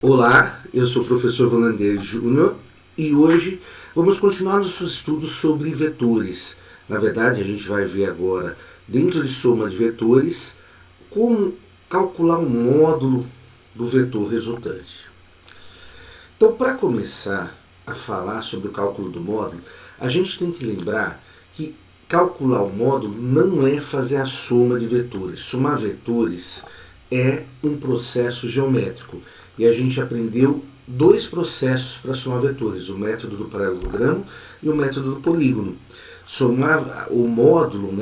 Olá, eu sou o professor Volandir Júnior e hoje vamos continuar nossos estudos sobre vetores. Na verdade, a gente vai ver agora, dentro de soma de vetores, como calcular o módulo do vetor resultante. Então, para começar a falar sobre o cálculo do módulo, a gente tem que lembrar que calcular o módulo não é fazer a soma de vetores. Somar vetores é um processo geométrico. E a gente aprendeu dois processos para somar vetores, o método do paralelogramo e o método do polígono. Somar o módulo,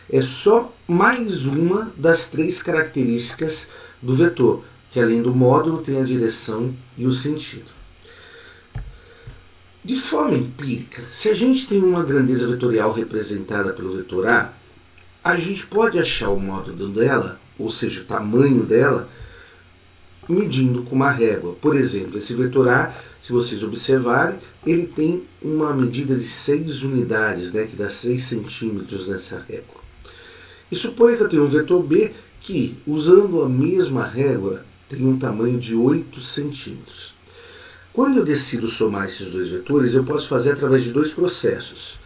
é só mais uma das três características do vetor, que além do módulo tem a direção e o sentido. De forma empírica, se a gente tem uma grandeza vetorial representada pelo vetor a gente pode achar o módulo dela, ou seja, o tamanho dela, medindo com uma régua. Por exemplo, esse vetor A, se vocês observarem, ele tem uma medida de 6 unidades, que dá 6 centímetros nessa régua. E suponha que eu tenho um vetor B que, usando a mesma régua, tem um tamanho de 8 centímetros. Quando eu decido somar esses dois vetores, eu posso fazer através de dois processos.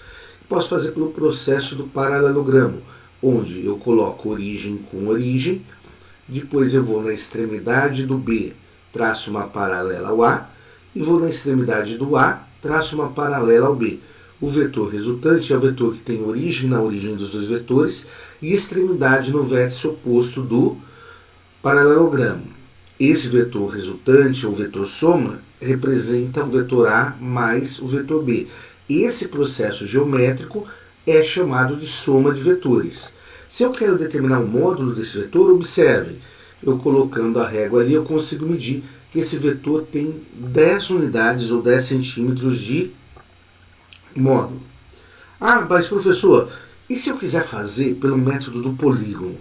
Posso fazer pelo processo do paralelogramo, onde eu coloco origem com origem, depois eu vou na extremidade do B, traço uma paralela ao A, e vou na extremidade do A, traço uma paralela ao B. O vetor resultante é o vetor que tem origem na origem dos dois vetores e extremidade no vértice oposto do paralelogramo. Esse vetor resultante, ou vetor soma, representa o vetor A mais o vetor B. Esse processo geométrico é chamado de soma de vetores. Se eu quero determinar o módulo desse vetor, observe, eu colocando a régua ali, eu consigo medir que esse vetor tem 10 unidades ou 10 centímetros de módulo. Ah, mas professor, e se eu quiser fazer pelo método do polígono?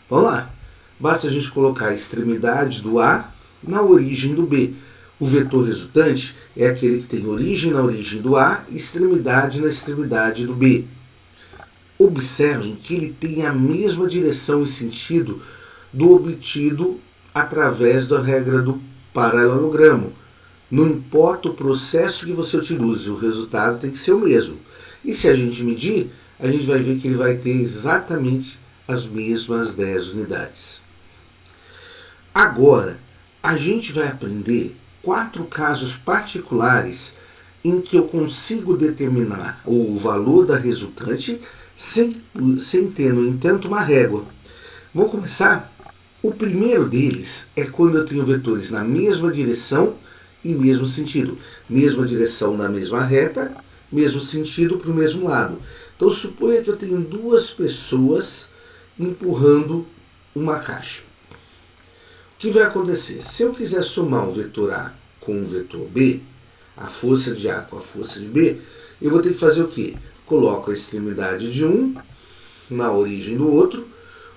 Vamos lá. Basta a gente colocar a extremidade do A na origem do B. O vetor resultante é aquele que tem origem na origem do A e extremidade na extremidade do B. Observem que ele tem a mesma direção e sentido do obtido através da regra do paralelogramo. Não importa o processo que você utilize, o resultado tem que ser o mesmo. E se a gente medir, a gente vai ver que ele vai ter exatamente as mesmas 10 unidades. Agora, a gente vai aprender 4 casos particulares em que eu consigo determinar o valor da resultante sem ter, no entanto, uma régua. Vou começar. O primeiro deles é quando eu tenho vetores na mesma direção e mesmo sentido. Mesma direção na mesma reta, mesmo sentido para o mesmo lado. Então, suponha que eu tenho duas pessoas empurrando uma caixa. O que vai acontecer? Se eu quiser somar o vetor A com o vetor B, a força de A com a força de B, eu vou ter que fazer o quê? Coloco a extremidade de um na origem do outro.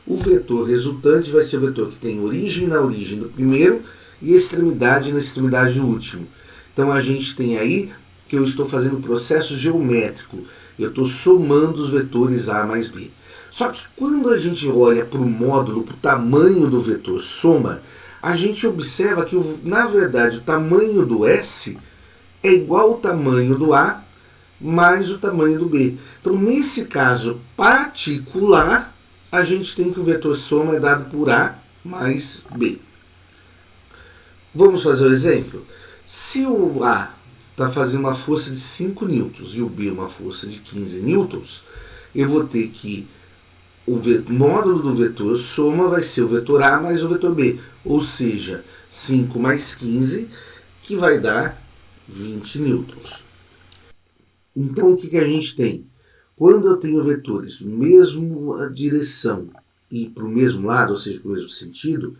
O vetor resultante vai ser o vetor que tem origem na origem do primeiro e extremidade na extremidade do último. Então a gente tem aí que eu estou fazendo um processo geométrico. Eu estou somando os vetores A mais B. Só que quando a gente olha para o módulo, para o tamanho do vetor soma, a gente observa que, na verdade, o tamanho do S é igual ao tamanho do A mais o tamanho do B. Então, nesse caso particular, a gente tem que o vetor soma é dado por A mais B. Vamos fazer o exemplo? Se o A está fazendo uma força de 5 newtons e o B uma força de 15 newtons, eu vou ter que o módulo do vetor soma vai ser o vetor A mais o vetor B, ou seja, 5 mais 15, que vai dar 20 newtons. Então, o que a gente tem? Quando eu tenho vetores mesma direção e para o mesmo lado, ou seja, para o mesmo sentido,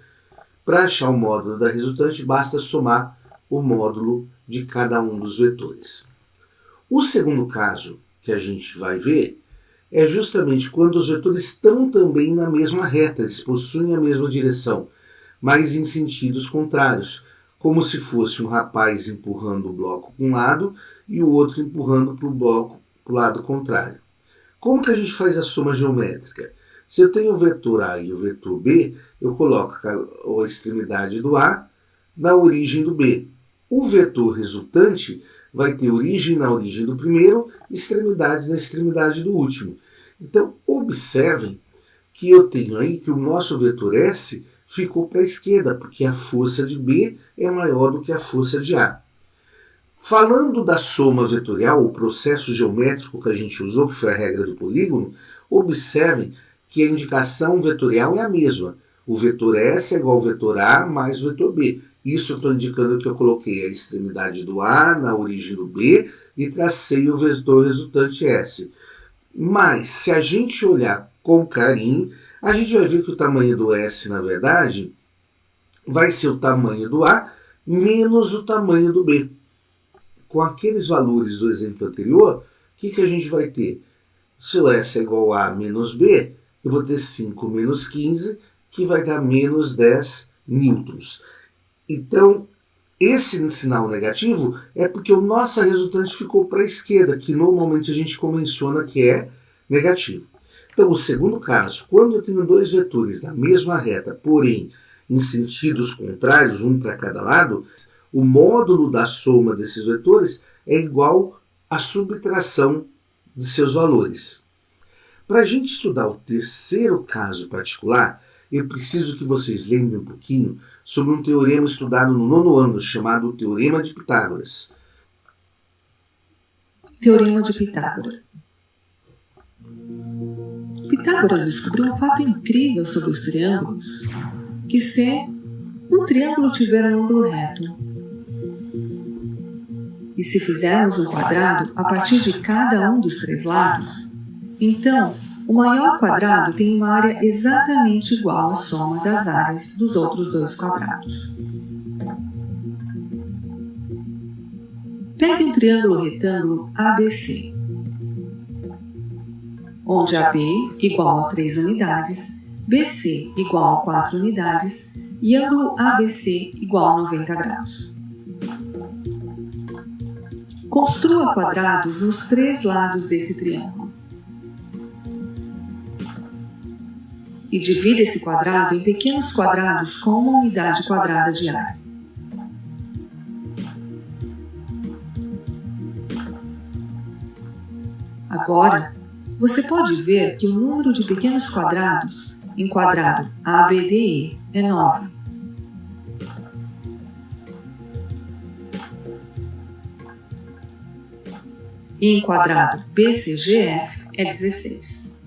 para achar o módulo da resultante, basta somar o módulo de cada um dos vetores. O segundo caso que a gente vai ver é justamente quando os vetores estão também na mesma reta, eles possuem a mesma direção, mas em sentidos contrários, como se fosse um rapaz empurrando o bloco para um lado e o outro empurrando para o bloco para o lado contrário. Como que a gente faz a soma geométrica? Se eu tenho o vetor A e o vetor B, eu coloco a extremidade do A na origem do B. O vetor resultante vai ter origem na origem do primeiro, extremidade na extremidade do último. Então, observem que eu tenho aí que o nosso vetor S ficou para a esquerda, porque a força de B é maior do que a força de A. Falando da soma vetorial, o processo geométrico que a gente usou, que foi a regra do polígono, observem que a indicação vetorial é a mesma. O vetor S é igual ao vetor A mais o vetor B. Isso eu estou indicando que eu coloquei a extremidade do A na origem do B e tracei o vetor resultante S. Mas, se a gente olhar com carinho, a gente vai ver que o tamanho do S, na verdade, vai ser o tamanho do A menos o tamanho do B. Com aqueles valores do exemplo anterior, o que a gente vai ter? Se o S é igual a menos B, eu vou ter 5 menos 15, que vai dar menos 10 newtons. Então, esse sinal negativo é porque a nossa resultante ficou para a esquerda, que normalmente a gente menciona que é negativo. Então, o segundo caso, quando eu tenho dois vetores na mesma reta, porém em sentidos contrários, um para cada lado, o módulo da soma desses vetores é igual à subtração de seus valores. Para a gente estudar o terceiro caso particular, eu preciso que vocês lembrem um pouquinho sobre um teorema estudado no 9º ano, chamado Teorema de Pitágoras. Teorema de Pitágoras. Pitágoras descobriu um fato incrível sobre os triângulos, que se um triângulo tiver um ângulo reto, e se fizermos um quadrado a partir de cada um dos três lados, então o maior quadrado tem uma área exatamente igual à soma das áreas dos outros dois quadrados. Pegue um triângulo retângulo ABC, onde AB igual a 3 unidades, BC igual a 4 unidades e ângulo ABC igual a 90 graus. Construa quadrados nos três lados desse triângulo. E divida esse quadrado em pequenos quadrados com uma unidade quadrada de área. Agora, você pode ver que o número de pequenos quadrados em quadrado ABDE é 9. E em quadrado BCGF é 16.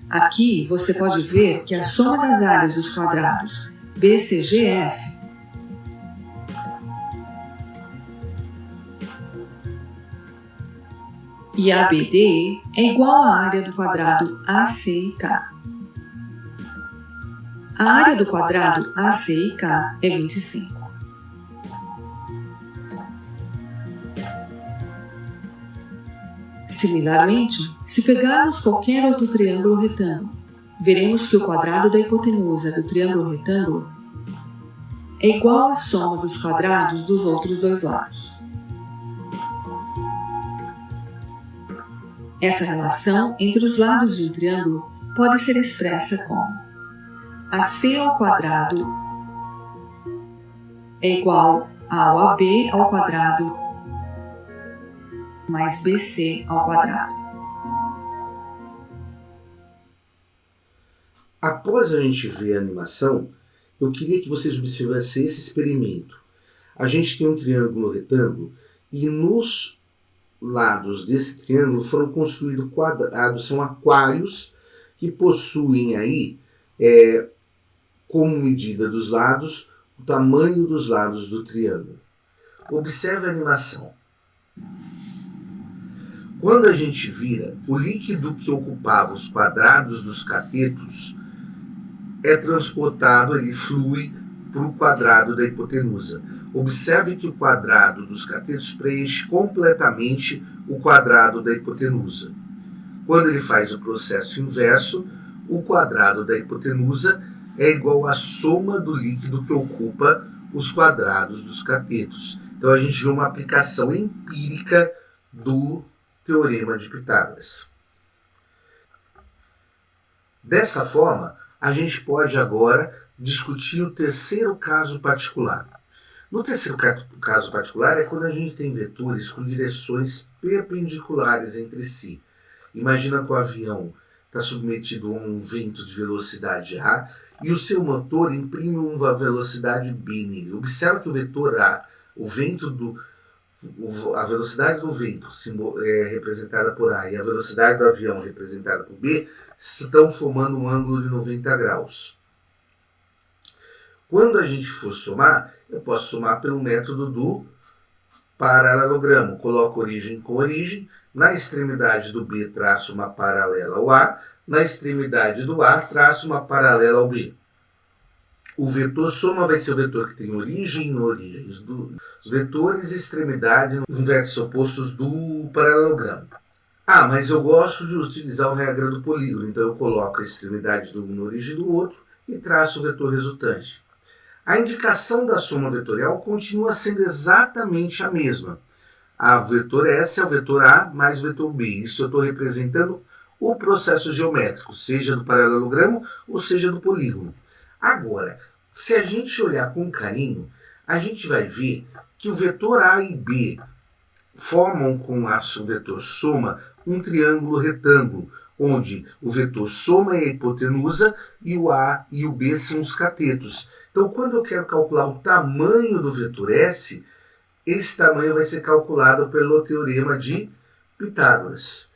Aqui você pode ver que a soma das áreas dos quadrados BCGF e ABDE é igual à área do quadrado ACIK. A área do quadrado ACIK é 25. Similarmente, se pegarmos qualquer outro triângulo retângulo, veremos que o quadrado da hipotenusa do triângulo retângulo é igual à soma dos quadrados dos outros dois lados. Essa relação entre os lados de um triângulo pode ser expressa como AC ao quadrado é igual ao AB ao quadrado mais BC ao quadrado. Após a gente ver a animação, eu queria que vocês observassem esse experimento. A gente tem um triângulo retângulo e nos lados desse triângulo foram construídos quadrados, são aquários que possuem aí, como medida dos lados, o tamanho dos lados do triângulo. Observe a animação. Quando a gente vira, o líquido que ocupava os quadrados dos catetos é transportado, ele flui para o quadrado da hipotenusa. Observe que o quadrado dos catetos preenche completamente o quadrado da hipotenusa. Quando ele faz o processo inverso, o quadrado da hipotenusa é igual à soma do líquido que ocupa os quadrados dos catetos. Então a gente vê uma aplicação empírica do Teorema de Pitágoras. Dessa forma, a gente pode agora discutir o terceiro caso particular. No terceiro caso particular é quando a gente tem vetores com direções perpendiculares entre si. Imagina que o avião está submetido a um vento de velocidade A e o seu motor imprime uma velocidade B nele. Observa que o vetor A, a velocidade do vento é representada por A e a velocidade do avião representada por B estão formando um ângulo de 90 graus. Quando a gente for somar, eu posso somar pelo método do paralelogramo. Coloco origem com origem, na extremidade do B traço uma paralela ao A, na extremidade do A traço uma paralela ao B. O vetor soma vai ser o vetor que tem origem e origens. Os vetores e extremidade em vértices opostos do paralelogramo. Ah, mas eu gosto de utilizar a regra do polígono, então eu coloco a extremidade de um na origem do outro e traço o vetor resultante. A indicação da soma vetorial continua sendo exatamente a mesma. A vetor S é o vetor A mais o vetor B. Isso eu estou representando o processo geométrico, seja do paralelogramo ou seja do polígono. Agora, se a gente olhar com carinho, a gente vai ver que o vetor A e B formam com o vetor soma um triângulo retângulo, onde o vetor soma é a hipotenusa e o A e o B são os catetos. Então, quando eu quero calcular o tamanho do vetor S, esse tamanho vai ser calculado pelo teorema de Pitágoras.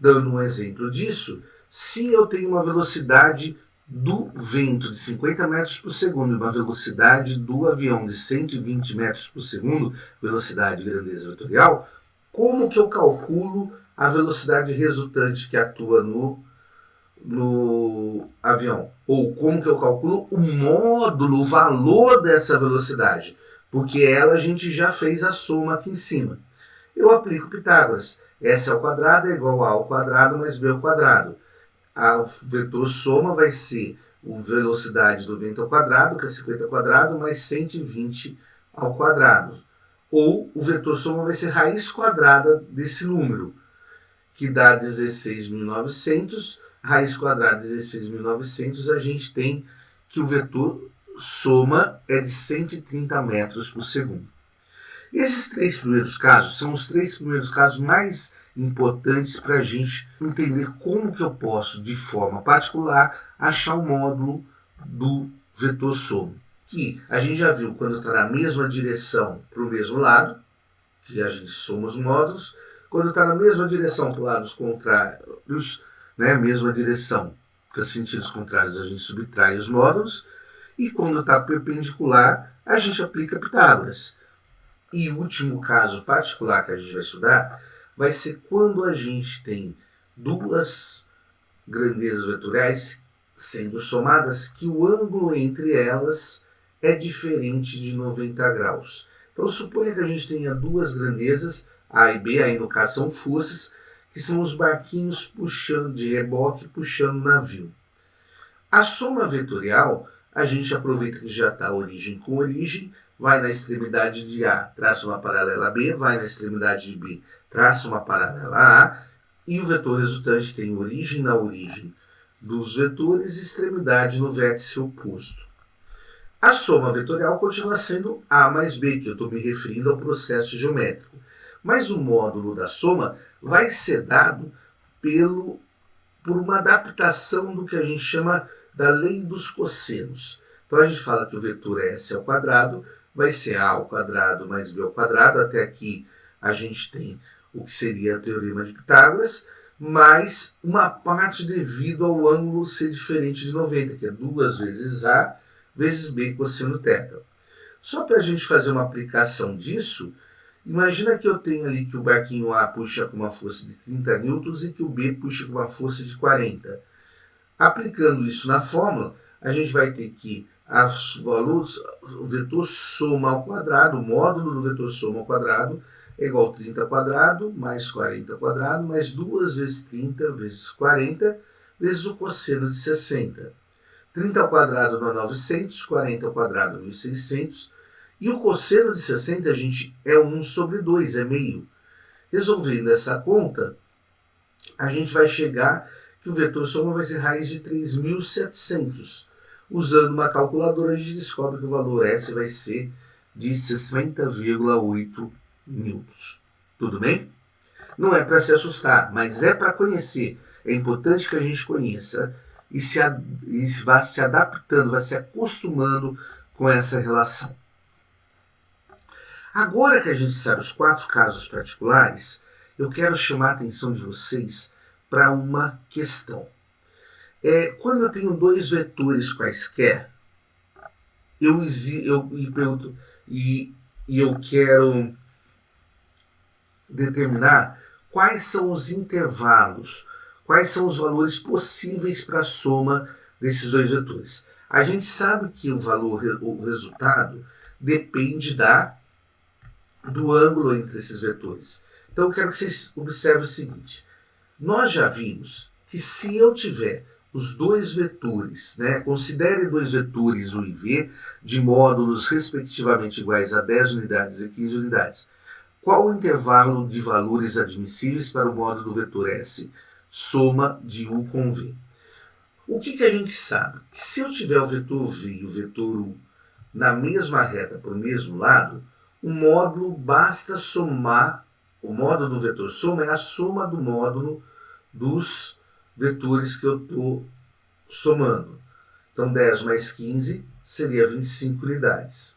Dando um exemplo disso, se eu tenho uma velocidade do vento de 50 metros por segundo e uma velocidade do avião de 120 metros por segundo, velocidade e grandeza vetorial, como que eu calculo a velocidade resultante que atua no avião? Ou como que eu calculo o módulo, o valor dessa velocidade? Porque ela a gente já fez a soma aqui em cima. Eu aplico Pitágoras. S ao quadrado é igual a ao quadrado mais B ao quadrado. O vetor soma vai ser a velocidade do vento ao quadrado, que é 50 ao quadrado, mais 120 ao quadrado. Ou o vetor soma vai ser raiz quadrada desse número, que dá 16.900. Raiz quadrada de 16.900, a gente tem que o vetor soma é de 130 metros por segundo. Esses três primeiros casos são os três primeiros casos mais importantes para a gente entender como que eu posso, de forma particular, achar o módulo do vetor soma. Que a gente já viu quando está na mesma direção para o mesmo lado, que a gente soma os módulos. Quando está na mesma direção para os lados contrários, mesma direção, para sentidos contrários a gente subtrai os módulos. E quando está perpendicular, a gente aplica Pitágoras. E o último caso particular que a gente vai estudar vai ser quando a gente tem duas grandezas vetoriais sendo somadas, que o ângulo entre elas é diferente de 90 graus. Então suponha que a gente tenha duas grandezas, A e B, aí no caso são forças, que são os barquinhos puxando de reboque, puxando o navio. A soma vetorial, a gente aproveita que já está origem com origem, vai na extremidade de A, traça uma paralela a B, vai na extremidade de B, traça uma paralela a A, e o vetor resultante tem origem na origem dos vetores e extremidade no vértice oposto. A soma vetorial continua sendo A mais B, que eu estou me referindo ao processo geométrico. Mas o módulo da soma vai ser dado por uma adaptação do que a gente chama da lei dos cossenos. Então a gente fala que o vetor S ao quadrado vai ser A ao quadrado mais B ao quadrado. Até aqui a gente tem o que seria o teorema de Pitágoras, mais uma parte devido ao ângulo ser diferente de 90, que é 2 vezes A vezes B cosseno θ. Só para a gente fazer uma aplicação disso, imagina que eu tenho ali que o barquinho A puxa com uma força de 30 newtons e que o B puxa com uma força de 40. Aplicando isso na fórmula, a gente vai ter que o vetor soma ao quadrado, o módulo do vetor soma ao quadrado é igual a 30 ao quadrado mais 40 ao quadrado mais 2 vezes 30 vezes 40 vezes o cosseno de 60. 30 ao quadrado dá 900, 40 ao quadrado 1600. E o cosseno de 60, é 1 sobre 2, é meio. Resolvendo essa conta, a gente vai chegar que o vetor soma vai ser raiz de 3.700. Usando uma calculadora, a gente descobre que o valor S vai ser de 60,8 newtons. Tudo bem? Não é para se assustar, mas é para conhecer. É importante que a gente conheça e vá se adaptando, vá se acostumando com essa relação. Agora que a gente sabe os 4 casos particulares, eu quero chamar a atenção de vocês para uma questão. Quando eu tenho 2 vetores quaisquer, eu quero determinar quais são os intervalos, quais são os valores possíveis para a soma desses 2 vetores. A gente sabe que o resultado depende do ângulo entre esses vetores. Então eu quero que vocês observem o seguinte. Nós já vimos que se eu tiver os 2 vetores, considere 2 vetores U e V, de módulos respectivamente iguais a 10 unidades e 15 unidades. Qual o intervalo de valores admissíveis para o módulo do vetor S, soma de U com V? O que a gente sabe? Que se eu tiver o vetor V e o vetor U na mesma reta para o mesmo lado, o módulo basta somar, o módulo do vetor soma é a soma do módulo dos vetores que eu estou somando. Então 10 mais 15 seria 25 unidades.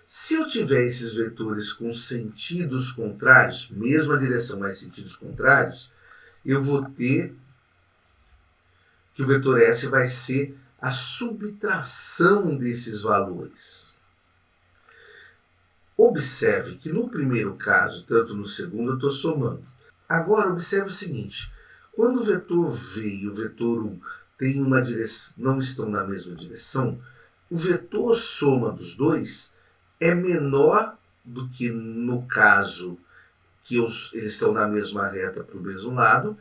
Se eu tiver esses vetores com sentidos contrários, mesma direção, mas sentidos contrários, eu vou ter que o vetor S vai ser a subtração desses valores. Observe que no primeiro caso, tanto no segundo, eu estou somando. Agora, observe o seguinte. Quando o vetor V e o vetor U têm uma direção, não estão na mesma direção, o vetor soma dos dois é menor do que no caso que eles estão na mesma reta para o mesmo lado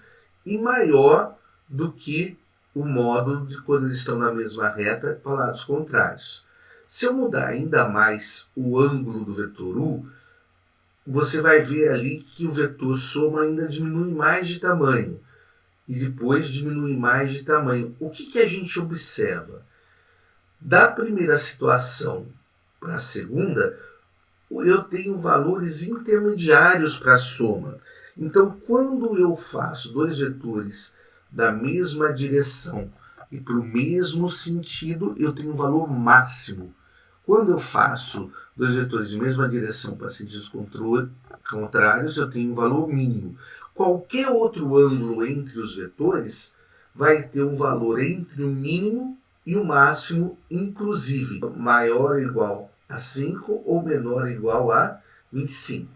e maior do que o módulo de quando eles estão na mesma reta para lados contrários. Se eu mudar ainda mais o ângulo do vetor U, você vai ver ali que o vetor soma ainda diminui mais de tamanho. E depois diminui mais de tamanho. O que a gente observa? Da primeira situação para a segunda, eu tenho valores intermediários para a soma. Então, quando eu faço 2 vetores da mesma direção e para o mesmo sentido, eu tenho um valor máximo. Quando eu faço 2 vetores de mesma direção para sentidos contrários, eu tenho um valor mínimo. Qualquer outro ângulo entre os vetores vai ter um valor entre o mínimo e o máximo, inclusive maior ou igual a 5 ou menor ou igual a 25.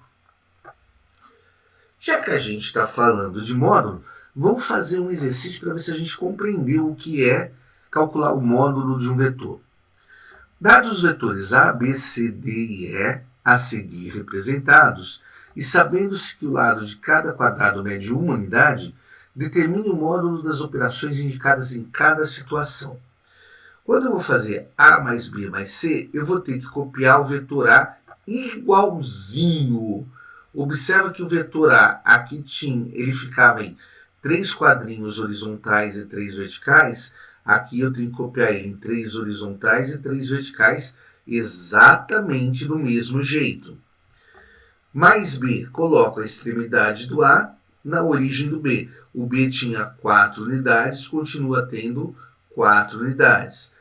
Já que a gente está falando de módulo, vamos fazer um exercício para ver se a gente compreendeu o que é calcular o módulo de um vetor. Dados os vetores A, B, C, D e E a seguir representados, e sabendo-se que o lado de cada quadrado mede uma unidade, determine o módulo das operações indicadas em cada situação. Quando eu vou fazer A mais B mais C, eu vou ter que copiar o vetor A igualzinho. Observa que o vetor A, aqui ele ficava em 3 quadrinhos horizontais e 3 verticais. Aqui eu tenho que copiar ele em 3 horizontais e 3 verticais, exatamente do mesmo jeito. Mais B, coloco a extremidade do A na origem do B. O B tinha 4 unidades, continua tendo 4 unidades.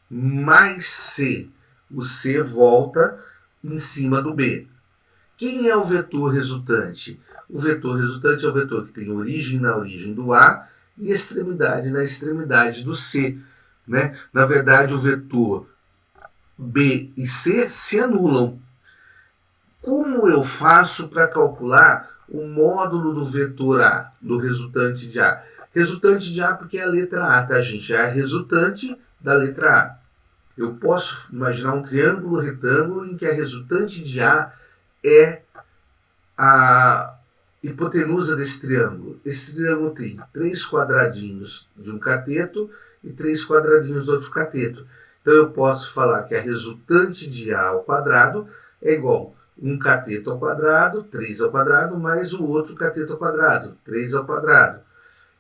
Mais C, o C volta em cima do B. Quem é o vetor resultante? O vetor resultante é o vetor que tem origem na origem do A e extremidade na extremidade do C. Na verdade, o vetor B e C se anulam. Como eu faço para calcular o módulo do vetor A, do resultante de A? Resultante de A porque é a letra A, tá, gente? É a resultante da letra A. Eu posso imaginar um triângulo retângulo em que a resultante de A é a hipotenusa desse triângulo. Esse triângulo tem 3 quadradinhos de um cateto e 3 quadradinhos do outro cateto. Então eu posso falar que a resultante de A ao quadrado é igual a 1 cateto ao quadrado, 3 ao quadrado, mais o outro cateto ao quadrado, 3 ao quadrado.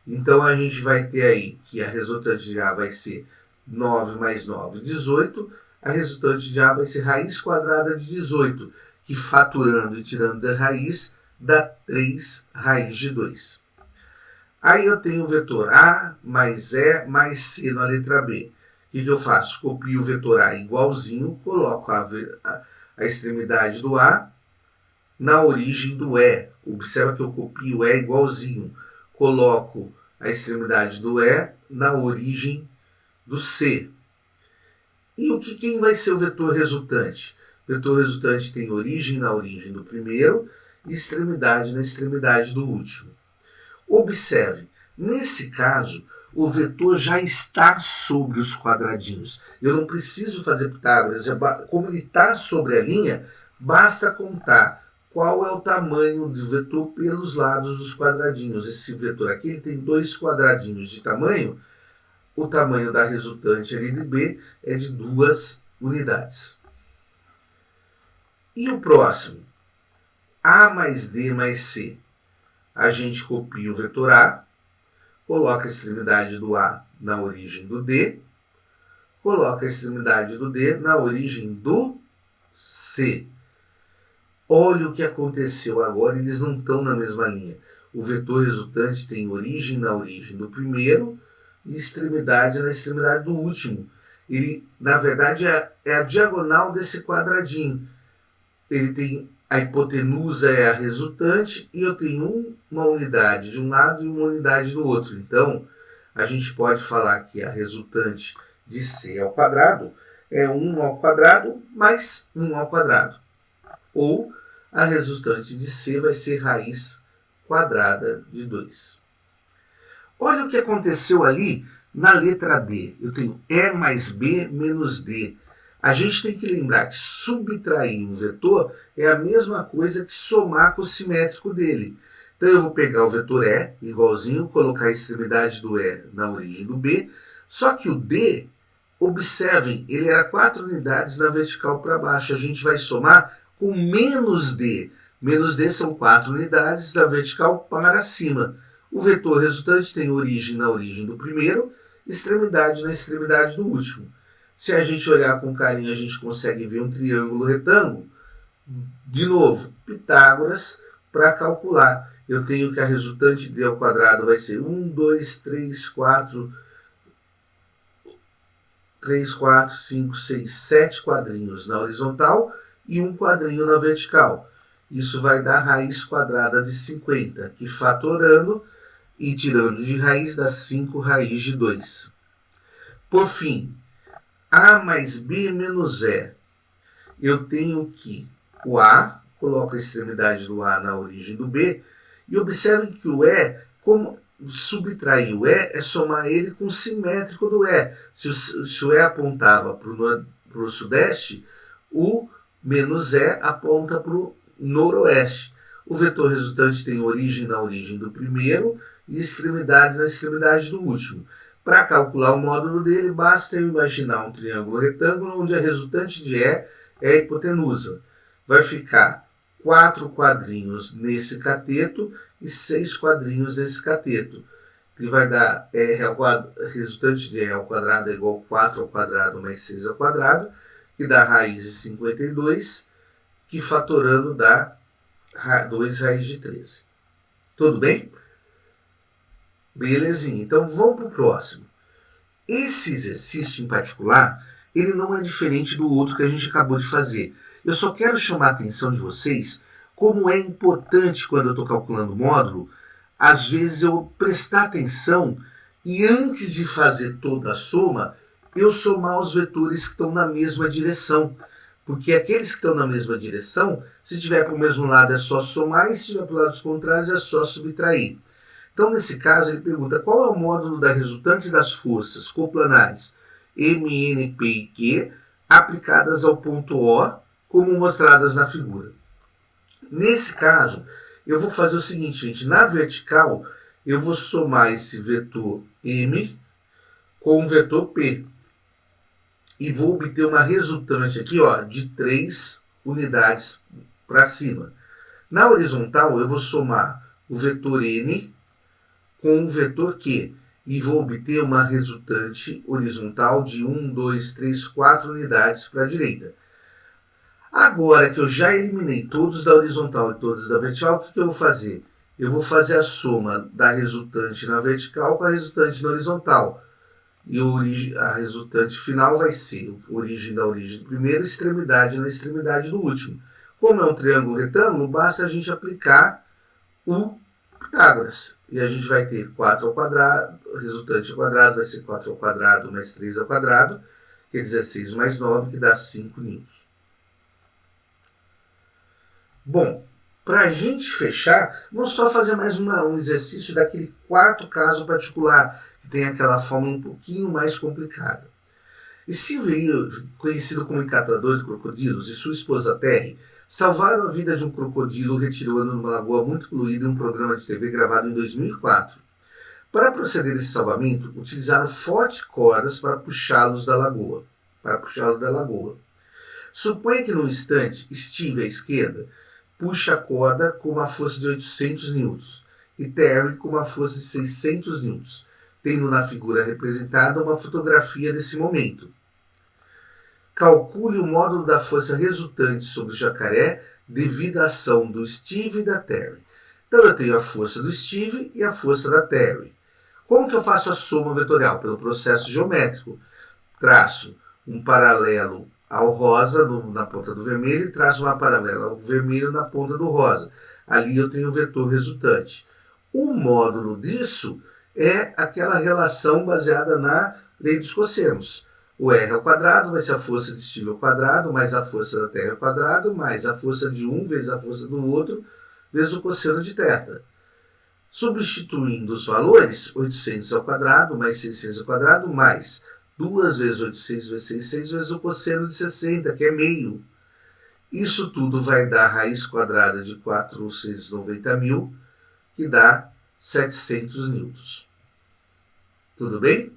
Então a gente vai ter aí que a resultante de A vai ser 9 mais 9, 18. A resultante de A vai ser raiz quadrada de 18, que fatorando e tirando da raiz dá 3 raiz de 2. Aí eu tenho o vetor A mais E mais C na letra B. O que eu faço? Copio o vetor A igualzinho, coloco a extremidade do A na origem do E. Observa que eu copio o E igualzinho. Coloco a extremidade do E na origem do C. E quem vai ser o vetor resultante? O vetor resultante tem origem na origem do primeiro e extremidade na extremidade do último. Observe, nesse caso, o vetor já está sobre os quadradinhos. Eu não preciso fazer Pitágoras. Como ele está sobre a linha, basta contar qual é o tamanho do vetor pelos lados dos quadradinhos. Esse vetor aqui ele tem 2 quadradinhos de tamanho. O tamanho da resultante ali de B é de 2 unidades. E o próximo? A mais D mais C. A gente copia o vetor A, coloca a extremidade do A na origem do D, coloca a extremidade do D na origem do C. Olha o que aconteceu agora, eles não estão na mesma linha. O vetor resultante tem origem na origem do primeiro e extremidade na extremidade do último. Ele, na verdade, é a diagonal desse quadradinho. Ele tem a hipotenusa é a resultante e eu tenho uma unidade de um lado e uma unidade do outro. Então, a gente pode falar que a resultante de C ao quadrado é 1 ao quadrado mais 1 ao quadrado. Ou a resultante de C vai ser raiz quadrada de 2. Olha o que aconteceu ali na letra D. Eu tenho E mais B menos D. A gente tem que lembrar que subtrair um vetor é a mesma coisa que somar com o simétrico dele. Então eu vou pegar o vetor E, igualzinho, colocar a extremidade do E na origem do B, só que o D, observem, ele era 4 unidades na vertical para baixo. A gente vai somar com menos D. Menos D são 4 unidades da vertical para cima. O vetor resultante tem origem na origem do primeiro, extremidade na extremidade do último. Se a gente olhar com carinho, a gente consegue ver um triângulo retângulo. De novo, Pitágoras para calcular. Eu tenho que a resultante de D ao quadrado vai ser 1, 2, 3, 4, 5, 6, 7 quadrinhos na horizontal e um quadrinho na vertical. Isso vai dar raiz quadrada de 50, que fatorando e tirando de raiz dá 5 raiz de 2. Por fim, A mais B menos E. Eu tenho que o A, coloco a extremidade do A na origem do B, e observem que o E, como subtrair o E, é somar ele com o simétrico do E. Se o E apontava para o sudeste, o menos E aponta para o noroeste. O vetor resultante tem origem na origem do primeiro e extremidade na extremidade do último. Para calcular o módulo dele, basta eu imaginar um triângulo retângulo onde a resultante de E é a hipotenusa. Vai ficar 4 quadrinhos nesse cateto e 6 quadrinhos nesse cateto. Que vai dar resultante de E ao quadrado é igual a 4 ao quadrado mais 6 ao quadrado, que dá raiz de 52, que fatorando dá 2 raiz de 13. Tudo bem? Belezinha, então vamos para o próximo. Esse exercício em particular, ele não é diferente do outro que a gente acabou de fazer. Eu só quero chamar a atenção de vocês como é importante quando eu estou calculando o módulo, às vezes eu prestar atenção e antes de fazer toda a soma, eu somar os vetores que estão na mesma direção. Porque aqueles que estão na mesma direção, se estiver para o mesmo lado é só somar e se estiver para o lado dos contrários é só subtrair. Então, nesse caso, ele pergunta qual é o módulo da resultante das forças coplanares M, N, P e Q aplicadas ao ponto O, como mostradas na figura. Nesse caso, eu vou fazer o seguinte, gente. Na vertical, eu vou somar esse vetor M com o vetor P. E vou obter uma resultante aqui de 3 unidades para cima. Na horizontal, eu vou somar o vetor N com um vetor Q e vou obter uma resultante horizontal de 1, 2, 3, 4 unidades para a direita. Agora que eu já eliminei todos da horizontal e todos da vertical, o que eu vou fazer? Eu vou fazer a soma da resultante na vertical com a resultante na horizontal. E a resultante final vai ser origem da origem do primeiro, extremidade na extremidade do último. Como é um triângulo retângulo, basta a gente aplicar o Pitágoras. E a gente vai ter 4 ao quadrado, resultante ao quadrado vai ser 4 ao quadrado mais 3 ao quadrado, que é 16 mais 9, que dá 5 newtons. Bom, para a gente fechar, vamos só fazer mais um exercício daquele quarto caso particular, que tem aquela forma um pouquinho mais complicada. Esse conhecido como encantador de crocodilos e sua esposa Terry salvaram a vida de um crocodilo retirando numa lagoa muito poluída em um programa de TV gravado em 2004. Para proceder esse salvamento, utilizaram fortes cordas para puxá-los da lagoa. Suponha que num instante Steve à esquerda puxa a corda com uma força de 800 newtons e Terry com uma força de 600 newtons, tendo na figura representada uma fotografia desse momento. Calcule o módulo da força resultante sobre o jacaré devido à ação do Steve e da Terry. Então eu tenho a força do Steve e a força da Terry. Como que eu faço a soma vetorial? Pelo processo geométrico. Traço um paralelo ao rosa na ponta do vermelho e traço uma paralela ao vermelho na ponta do rosa. Ali eu tenho o vetor resultante. O módulo disso é aquela relação baseada na lei dos cossenos. O R ao quadrado vai ser a força de Steve ao quadrado, mais a força da Terra ao quadrado, mais a força de um vezes a força do outro, vezes o cosseno de θ. Substituindo os valores, 800 ao quadrado, mais 600 ao quadrado, mais 2 vezes 800 vezes 600 vezes o cosseno de 60, que é meio. Isso tudo vai dar raiz quadrada de 490.000, que dá 700 newtons. Tudo bem?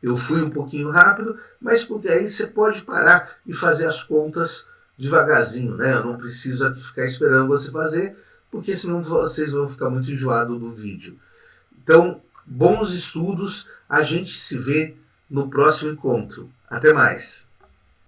Eu fui um pouquinho rápido, mas porque aí você pode parar e fazer as contas devagarzinho, né? Eu não preciso aqui ficar esperando você fazer, porque senão vocês vão ficar muito enjoados do vídeo. Então, bons estudos, a gente se vê no próximo encontro. Até mais!